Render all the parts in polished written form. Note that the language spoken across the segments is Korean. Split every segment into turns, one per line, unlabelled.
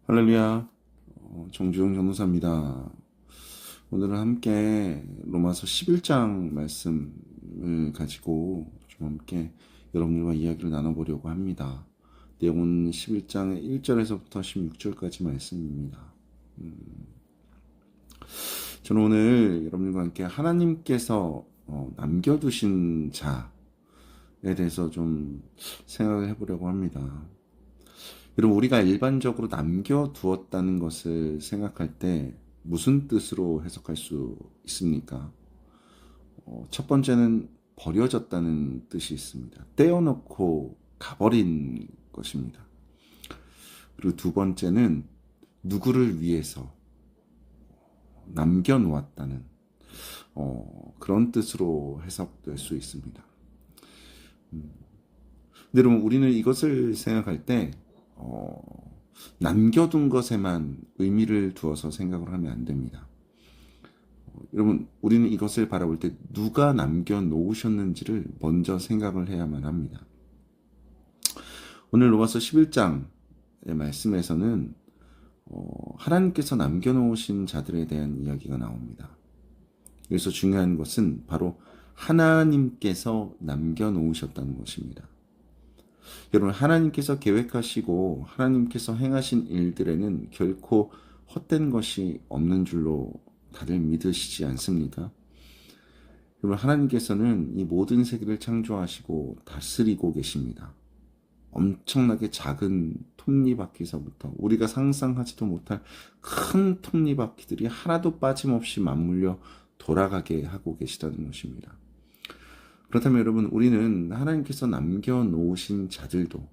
할렐루야, 정주영 전도사입니다. 오늘은 함께 로마서 11장 말씀을 가지고 좀 함께 여러분들과 이야기를 나눠보려고 합니다. 내용은 11장의 1절에서부터 16절까지 말씀입니다. 저는 오늘 여러분들과 함께 하나님께서 남겨두신 자에 대해서 좀 생각을 해보려고 합니다. 여러분, 우리가 일반적으로 남겨두었다는 것을 생각할 때 무슨 뜻으로 해석할 수 있습니까? 첫 번째는 버려졌다는 뜻이 있습니다. 떼어놓고 가버린 것입니다. 그리고 두 번째는 누구를 위해서 남겨놓았다는 그런 뜻으로 해석될 수 있습니다. 근데 여러분, 우리는 이것을 생각할 때 남겨둔 것에만 의미를 두어서 생각을 하면 안 됩니다. 여러분, 우리는 이것을 바라볼 때 누가 남겨놓으셨는지를 먼저 생각을 해야만 합니다. 오늘 로마서 11장의 말씀에서는 하나님께서 남겨놓으신 자들에 대한 이야기가 나옵니다. 여기서 중요한 것은 바로 하나님께서 남겨놓으셨다는 것입니다. 여러분, 하나님께서 계획하시고 하나님께서 행하신 일들에는 결코 헛된 것이 없는 줄로 다들 믿으시지 않습니까? 여러분, 하나님께서는 이 모든 세계를 창조하시고 다스리고 계십니다. 엄청나게 작은 톱니바퀴서부터 우리가 상상하지도 못할 큰 톱니바퀴들이 하나도 빠짐없이 맞물려 돌아가게 하고 계시다는 것입니다. 그렇다면 여러분, 우리는 하나님께서 남겨놓으신 자들도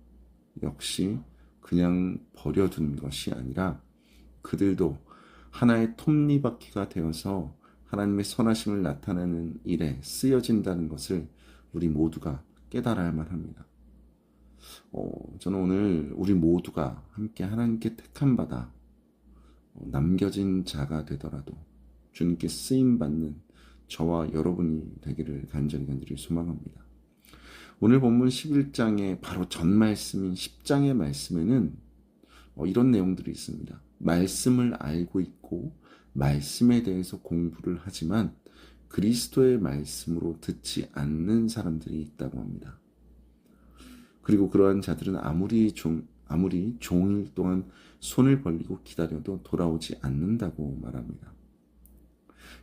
역시 그냥 버려둔 것이 아니라 그들도 하나의 톱니바퀴가 되어서 하나님의 선하심을 나타내는 일에 쓰여진다는 것을 우리 모두가 깨달아야 할 만합니다. 저는 오늘 우리 모두가 함께 하나님께 택함 받아 남겨진 자가 되더라도 주님께 쓰임받는 저와 여러분이 되기를 간절히 소망합니다. 오늘 본문 11장의 바로 전 말씀인 10장의 말씀에는 이런 내용들이 있습니다. 말씀을 알고 있고 말씀에 대해서 공부를 하지만 그리스도의 말씀으로 듣지 않는 사람들이 있다고 합니다. 그리고 그러한 자들은 아무리 종일 동안 손을 벌리고 기다려도 돌아오지 않는다고 말합니다.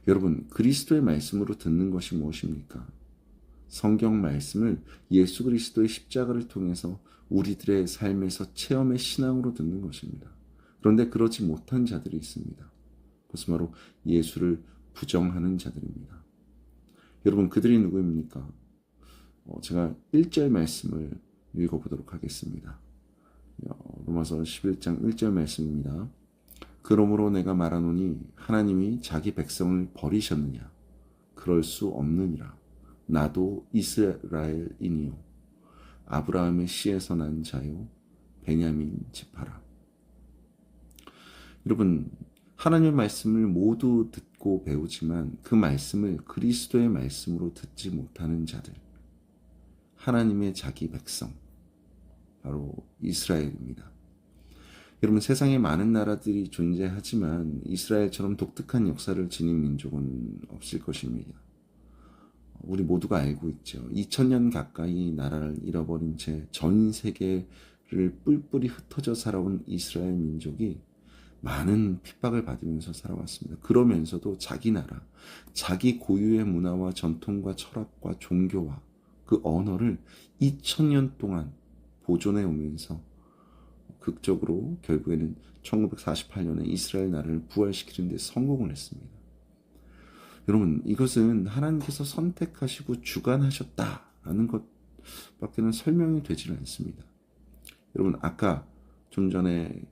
여러분, 그리스도의 말씀으로 듣는 것이 무엇입니까? 성경 말씀을 예수 그리스도의 십자가를 통해서 우리들의 삶에서 체험의 신앙으로 듣는 것입니다. 그런데 그러지 못한 자들이 있습니다. 그것은 바로 예수를 부정하는 자들입니다. 여러분, 그들이 누구입니까? 제가 1절 말씀을 읽어보도록 하겠습니다. 로마서 11장 1절 말씀입니다. 그러므로 내가 말하노니 하나님이 자기 백성을 버리셨느냐? 그럴 수 없느니라. 나도 이스라엘이니요 아브라함의 씨에서 난 자요 베냐민 지파라. 여러분, 하나님의 말씀을 모두 듣고 배우지만 그 말씀을 그리스도의 말씀으로 듣지 못하는 자들, 하나님의 자기 백성, 바로 이스라엘입니다. 여러분, 세상에 많은 나라들이 존재하지만 이스라엘처럼 독특한 역사를 지닌 민족은 없을 것입니다. 우리 모두가 알고 있죠. 2000년 가까이 나라를 잃어버린 채 전 세계를 뿔뿔이 흩어져 살아온 이스라엘 민족이 많은 핍박을 받으면서 살아왔습니다. 그러면서도 자기 나라, 자기 고유의 문화와 전통과 철학과 종교와 그 언어를 2000년 동안 보존해 오면서 극적으로 결국에는 1948년에 이스라엘 나라를 부활시키는 데 성공을 했습니다. 여러분, 이것은 하나님께서 선택하시고 주관하셨다라는 것밖에는 설명이 되질 않습니다. 여러분, 아까 좀 전에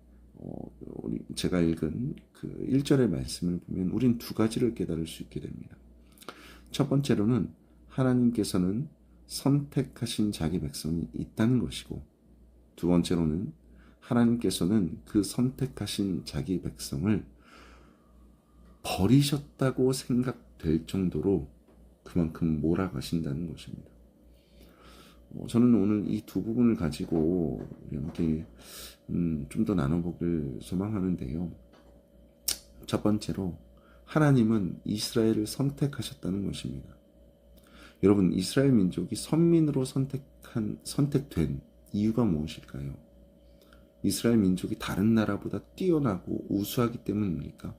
제가 읽은 그 1절의 말씀을 보면 우린 두 가지를 깨달을 수 있게 됩니다. 첫 번째로는 하나님께서는 선택하신 자기 백성이 있다는 것이고, 두 번째로는 하나님께서는 그 선택하신 자기 백성을 버리셨다고 생각될 정도로 그만큼 몰아가신다는 것입니다. 저는 오늘 이 두 부분을 가지고 이렇게 좀 더 나눠보길 소망하는데요. 첫 번째로 하나님은 이스라엘을 선택하셨다는 것입니다. 여러분, 이스라엘 민족이 선민으로 선택된 이유가 무엇일까요? 이스라엘 민족이 다른 나라보다 뛰어나고 우수하기 때문입니까?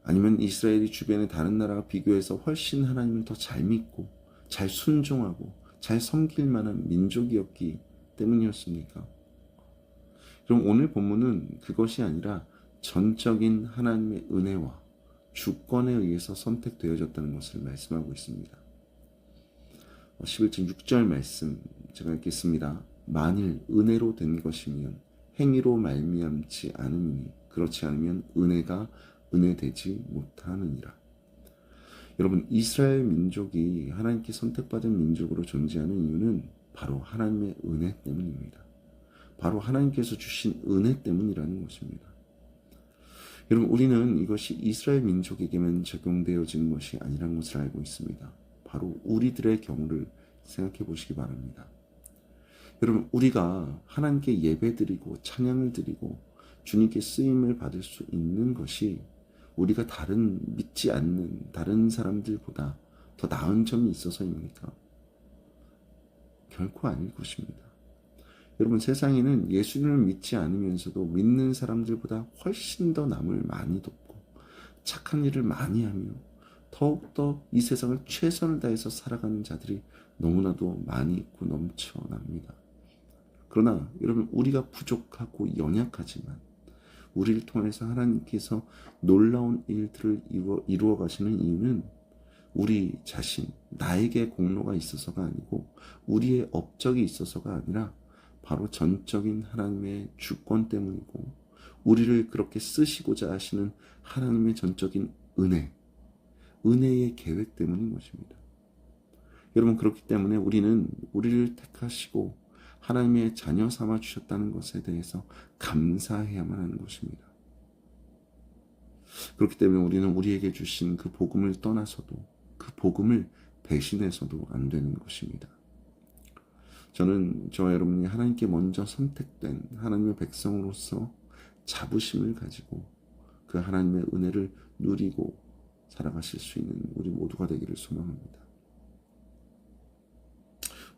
아니면 이스라엘이 주변의 다른 나라와 비교해서 훨씬 하나님을 더 잘 믿고 잘 순종하고 잘 섬길 만한 민족이었기 때문이었습니까? 그럼 오늘 본문은 그것이 아니라 전적인 하나님의 은혜와 주권에 의해서 선택되어졌다는 것을 말씀하고 있습니다. 11절 6절 말씀 제가 읽겠습니다. 만일 은혜로 된 것이면 행위로 말미암지 않으니 그렇지 않으면 은혜가 은혜되지 못하느니라. 여러분, 이스라엘 민족이 하나님께 선택받은 민족으로 존재하는 이유는 바로 하나님의 은혜 때문입니다. 바로 하나님께서 주신 은혜 때문이라는 것입니다. 여러분, 우리는 이것이 이스라엘 민족에게만 적용되어지는 것이 아니라는 것을 알고 있습니다. 바로 우리들의 경우를 생각해 보시기 바랍니다. 여러분, 우리가 하나님께 예배드리고 찬양을 드리고 주님께 쓰임을 받을 수 있는 것이 우리가 믿지 않는 다른 사람들보다 더 나은 점이 있어서입니까? 결코 아닐 것입니다. 여러분, 세상에는 예수님을 믿지 않으면서도 믿는 사람들보다 훨씬 더 남을 많이 돕고 착한 일을 많이 하며 더욱더 이 세상을 최선을 다해서 살아가는 자들이 너무나도 많이 있고 넘쳐납니다. 그러나 여러분, 우리가 부족하고 연약하지만 우리를 통해서 하나님께서 놀라운 일들을 이루어 가시는 이유는 우리 자신, 나에게 공로가 있어서가 아니고 우리의 업적이 있어서가 아니라 바로 전적인 하나님의 주권 때문이고 우리를 그렇게 쓰시고자 하시는 하나님의 전적인 은혜의 계획 때문인 것입니다. 여러분, 그렇기 때문에 우리는 우리를 택하시고 하나님의 자녀 삼아 주셨다는 것에 대해서 감사해야만 하는 것입니다. 그렇기 때문에 우리는 우리에게 주신 그 복음을 떠나서도 그 복음을 배신해서도 안 되는 것입니다. 저는 저와 여러분이 하나님께 먼저 선택된 하나님의 백성으로서 자부심을 가지고 그 하나님의 은혜를 누리고 살아가실 수 있는 우리 모두가 되기를 소망합니다.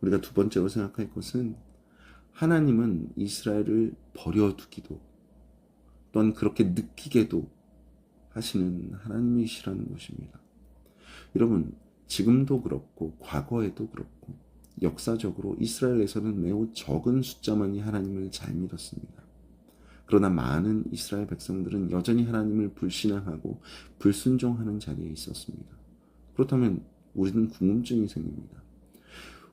우리가 두 번째로 생각할 것은 하나님은 이스라엘을 버려두기도 또한 그렇게 느끼게도 하시는 하나님이시라는 것입니다. 여러분, 지금도 그렇고 과거에도 그렇고 역사적으로 이스라엘에서는 매우 적은 숫자만이 하나님을 잘 믿었습니다. 그러나 많은 이스라엘 백성들은 여전히 하나님을 불신앙하고 불순종하는 자리에 있었습니다. 그렇다면 우리는 궁금증이 생깁니다.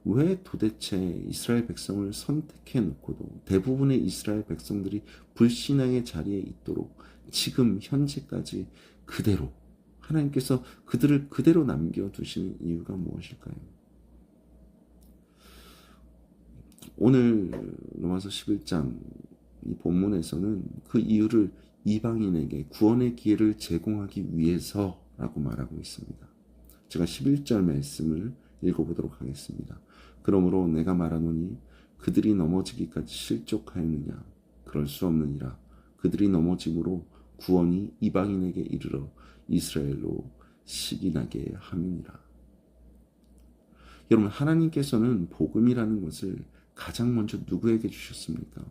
왜 도대체 이스라엘 백성을 선택해 놓고도 대부분의 이스라엘 백성들이 불신앙의 자리에 있도록 지금 현재까지 그대로 하나님께서 그들을 그대로 남겨두시는 이유가 무엇일까요? 오늘 로마서 11장 이 본문에서는 그 이유를 이방인에게 구원의 기회를 제공하기 위해서라고 말하고 있습니다. 제가 11절 말씀을 읽어보도록 하겠습니다. 그러므로 내가 말하노니 그들이 넘어지기까지 실족하였느냐? 그럴 수 없느니라. 그들이 넘어짐으로 구원이 이방인에게 이르러 이스라엘로 시기나게 함이니라. 여러분, 하나님께서는 복음이라는 것을 가장 먼저 누구에게 주셨습니까?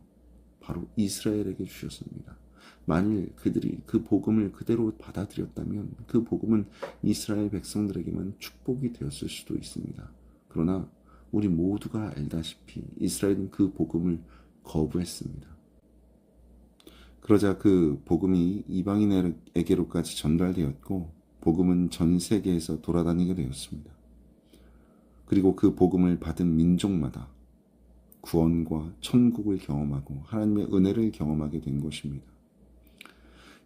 바로 이스라엘에게 주셨습니다. 만일 그들이 그 복음을 그대로 받아들였다면 그 복음은 이스라엘 백성들에게만 축복이 되었을 수도 있습니다. 그러나 우리 모두가 알다시피 이스라엘은 그 복음을 거부했습니다. 그러자 그 복음이 이방인에게로까지 전달되었고 복음은 전 세계에서 돌아다니게 되었습니다. 그리고 그 복음을 받은 민족마다 구원과 천국을 경험하고 하나님의 은혜를 경험하게 된 것입니다.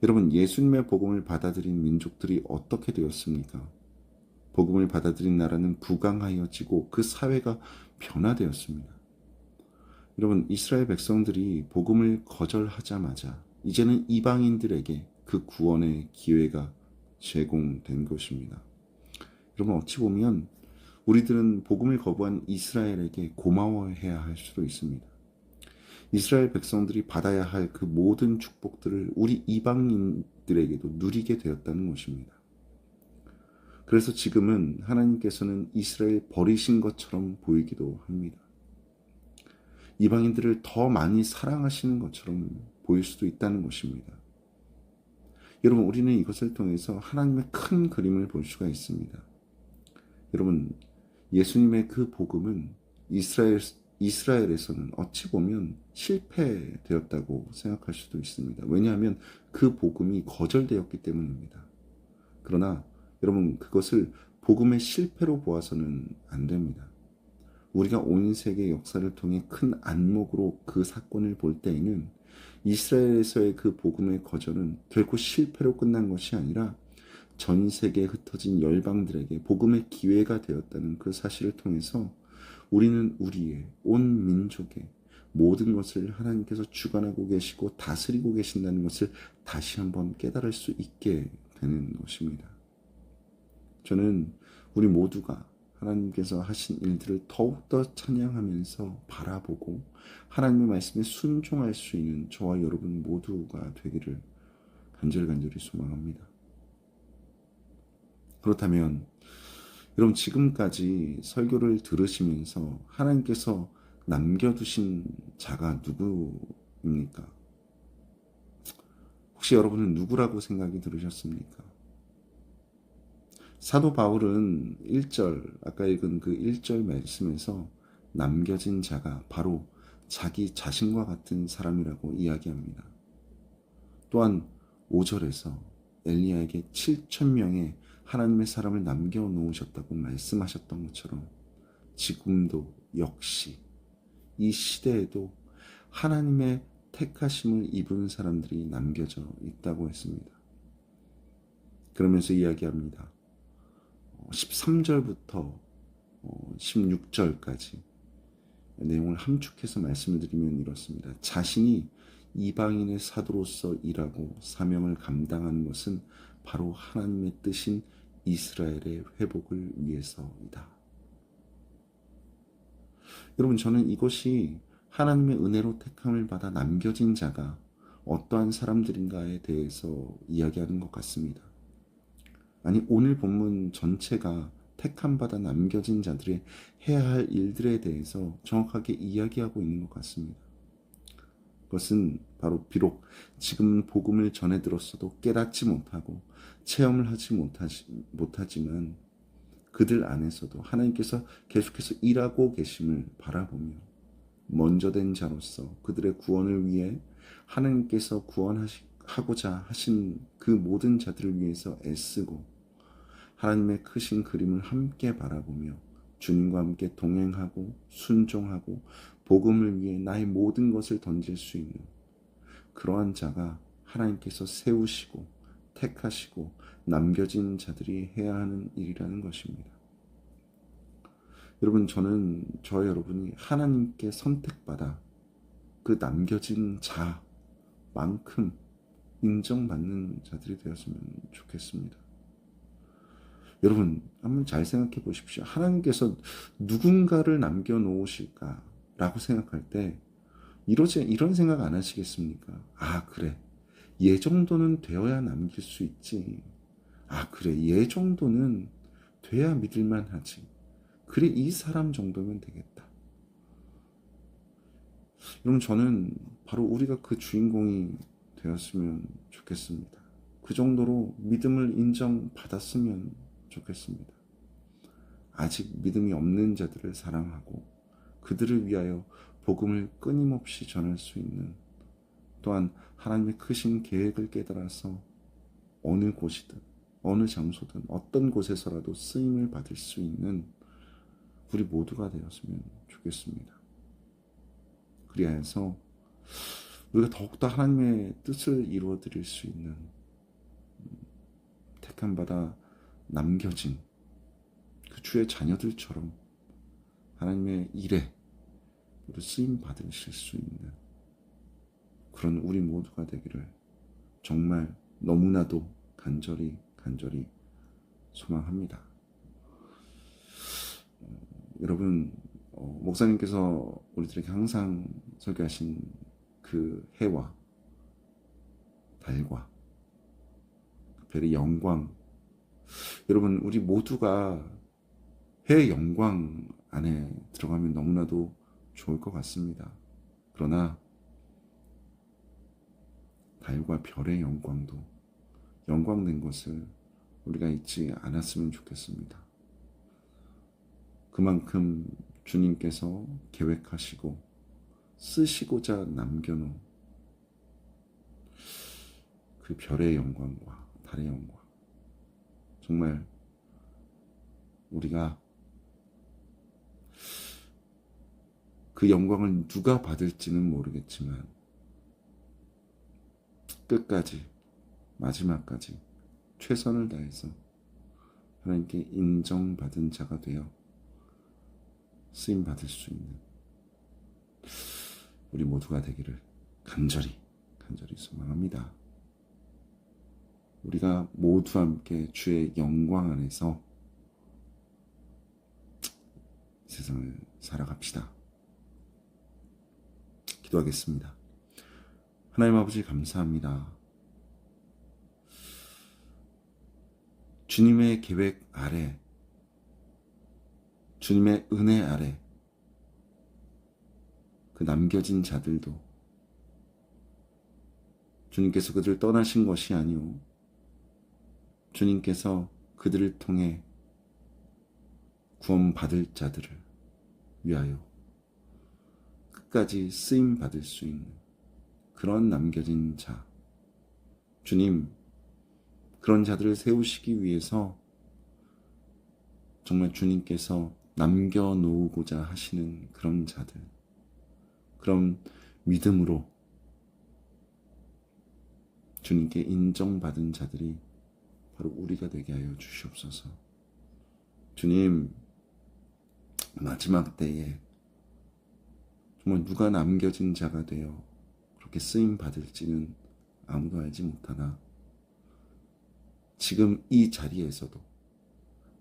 여러분, 예수님의 복음을 받아들인 민족들이 어떻게 되었습니까? 복음을 받아들인 나라는 부강하여지고 그 사회가 변화되었습니다. 여러분, 이스라엘 백성들이 복음을 거절하자마자 이제는 이방인들에게 그 구원의 기회가 제공된 것입니다. 여러분, 어찌 보면 우리들은 복음을 거부한 이스라엘에게 고마워해야 할 수도 있습니다. 이스라엘 백성들이 받아야 할 그 모든 축복들을 우리 이방인들에게도 누리게 되었다는 것입니다. 그래서 지금은 하나님께서는 이스라엘 버리신 것처럼 보이기도 합니다. 이방인들을 더 많이 사랑하시는 것처럼 보일 수도 있다는 것입니다. 여러분, 우리는 이것을 통해서 하나님의 큰 그림을 볼 수가 있습니다. 여러분, 예수님의 그 복음은 이스라엘에서는 어찌 보면 실패되었다고 생각할 수도 있습니다. 왜냐하면 그 복음이 거절되었기 때문입니다. 그러나 여러분, 그것을 복음의 실패로 보아서는 안 됩니다. 우리가 온 세계 역사를 통해 큰 안목으로 그 사건을 볼 때에는 이스라엘에서의 그 복음의 거절은 결코 실패로 끝난 것이 아니라 전 세계에 흩어진 열방들에게 복음의 기회가 되었다는 그 사실을 통해서 우리는 우리의 온 민족의 모든 것을 하나님께서 주관하고 계시고 다스리고 계신다는 것을 다시 한번 깨달을 수 있게 되는 것입니다. 저는 우리 모두가 하나님께서 하신 일들을 더욱더 찬양하면서 바라보고 하나님의 말씀에 순종할 수 있는 저와 여러분 모두가 되기를 간절히 소망합니다. 그렇다면 여러분, 지금까지 설교를 들으시면서 하나님께서 남겨두신 자가 누구입니까? 혹시 여러분은 누구라고 생각이 들으셨습니까? 사도 바울은 1절, 아까 읽은 그 1절 말씀에서 남겨진 자가 바로 자기 자신과 같은 사람이라고 이야기합니다. 또한 5절에서 엘리야에게 7,000명의 하나님의 사람을 남겨놓으셨다고 말씀하셨던 것처럼 지금도 역시 이 시대에도 하나님의 택하심을 입은 사람들이 남겨져 있다고 했습니다. 그러면서 이야기합니다. 13절부터 16절까지 내용을 함축해서 말씀을 드리면 이렇습니다. 자신이 이방인의 사도로서 일하고 사명을 감당하는 것은 바로 하나님의 뜻인 이스라엘의 회복을 위해서이다. 여러분, 저는 이것이 하나님의 은혜로 택함을 받아 남겨진 자가 어떠한 사람들인가에 대해서 이야기하는 것 같습니다. 아니, 오늘 본문 전체가 택함 받아 남겨진 자들의 해야 할 일들에 대해서 정확하게 이야기하고 있는 것 같습니다. 그것은 바로 비록 지금 복음을 전해 들었어도 깨닫지 못하고 체험을 하지 못하지만 그들 안에서도 하나님께서 계속해서 일하고 계심을 바라보며 먼저 된 자로서 그들의 구원을 위해 하나님께서 구원하고자 하신 그 모든 자들을 위해서 애쓰고 하나님의 크신 그림을 함께 바라보며 주님과 함께 동행하고 순종하고 복음을 위해 나의 모든 것을 던질 수 있는 그러한 자가 하나님께서 세우시고 택하시고 남겨진 자들이 해야 하는 일이라는 것입니다. 여러분, 저는 저와 여러분이 하나님께 선택받아 그 남겨진 자만큼 인정받는 자들이 되었으면 좋겠습니다. 여러분, 한번 잘 생각해 보십시오. 하나님께서 누군가를 남겨놓으실까라고 생각할 때 이런 생각 안 하시겠습니까? 아, 그래. 얘 정도는 되어야 남길 수 있지. 아, 그래. 얘 정도는 돼야 믿을만 하지. 그래, 이 사람 정도면 되겠다. 여러분, 저는 바로 우리가 그 주인공이 되었으면 좋겠습니다. 그 정도로 믿음을 인정받았으면 좋겠습니다. 아직 믿음이 없는 자들을 사랑하고 그들을 위하여 복음을 끊임없이 전할 수 있는, 또한 하나님의 크신 계획을 깨달아서 어느 곳이든 어느 장소든 어떤 곳에서라도 쓰임을 받을 수 있는 우리 모두가 되었으면 좋겠습니다. 그리하여서 우리가 더욱더 하나님의 뜻을 이루어 드릴 수 있는 택함 받아 남겨진 그 주의 자녀들처럼 하나님의 일에 쓰임 받으실 수 있는 그런 우리 모두가 되기를 정말 너무나도 간절히 소망합니다. 여러분, 목사님께서 우리들에게 항상 설교하신 그 해와 달과 별의 영광, 여러분 우리 모두가 해의 영광 안에 들어가면 너무나도 좋을 것 같습니다. 그러나 달과 별의 영광도 영광된 것을 우리가 잊지 않았으면 좋겠습니다. 그만큼 주님께서 계획하시고 쓰시고자 남겨놓은 그 별의 영광과 달의 영광, 정말 우리가 그 영광을 누가 받을지는 모르겠지만 끝까지 마지막까지 최선을 다해서 하나님께 인정받은 자가 되어 쓰임받을 수 있는 우리 모두가 되기를 간절히 소망합니다. 우리가 모두 함께 주의 영광 안에서 세상을 살아갑시다. 기도하겠습니다. 하나님 아버지 감사합니다. 주님의 계획 아래, 주님의 은혜 아래 그 남겨진 자들도 주님께서 그들을 떠나신 것이 아니오 주님께서 그들을 통해 구원받을 자들을 위하여 끝까지 쓰임받을 수 있는 그런 남겨진 자, 주님, 그런 자들을 세우시기 위해서 정말 주님께서 남겨놓고자 하시는 그런 자들, 그런 믿음으로 주님께 인정받은 자들이 바로 우리가 되게 하여 주시옵소서. 주님, 마지막 때에 정말 누가 남겨진 자가 되어 그렇게 쓰임 받을지는 아무도 알지 못하나 지금 이 자리에서도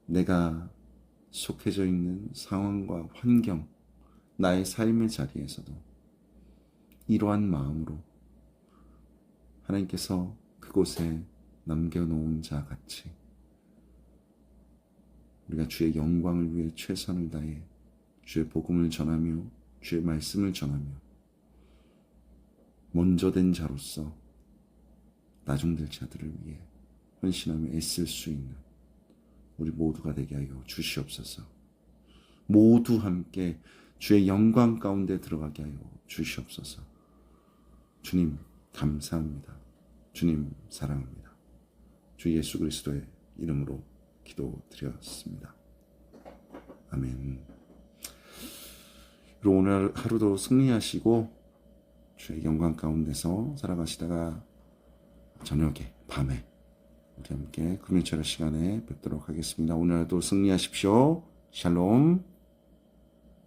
내가 속해져 있는 상황과 환경, 나의 삶의 자리에서도 이러한 마음으로 하나님께서 그곳에 남겨놓은 자 같이 우리가 주의 영광을 위해 최선을 다해 주의 복음을 전하며 주의 말씀을 전하며 먼저 된 자로서 나중될 자들을 위해 헌신하며 애쓸 수 있는 우리 모두가 되게 하여 주시옵소서. 모두 함께 주의 영광 가운데 들어가게 하여 주시옵소서. 주님 감사합니다. 주님 사랑합니다. 주 예수 그리스도의 이름으로 기도드렸습니다. 아멘. 그리고 오늘 하루도 승리하시고 주의 영광 가운데서 살아가시다가 저녁에 밤에 우리 함께 금요일 시간에 뵙도록 하겠습니다. 오늘도 승리하십시오. 샬롬.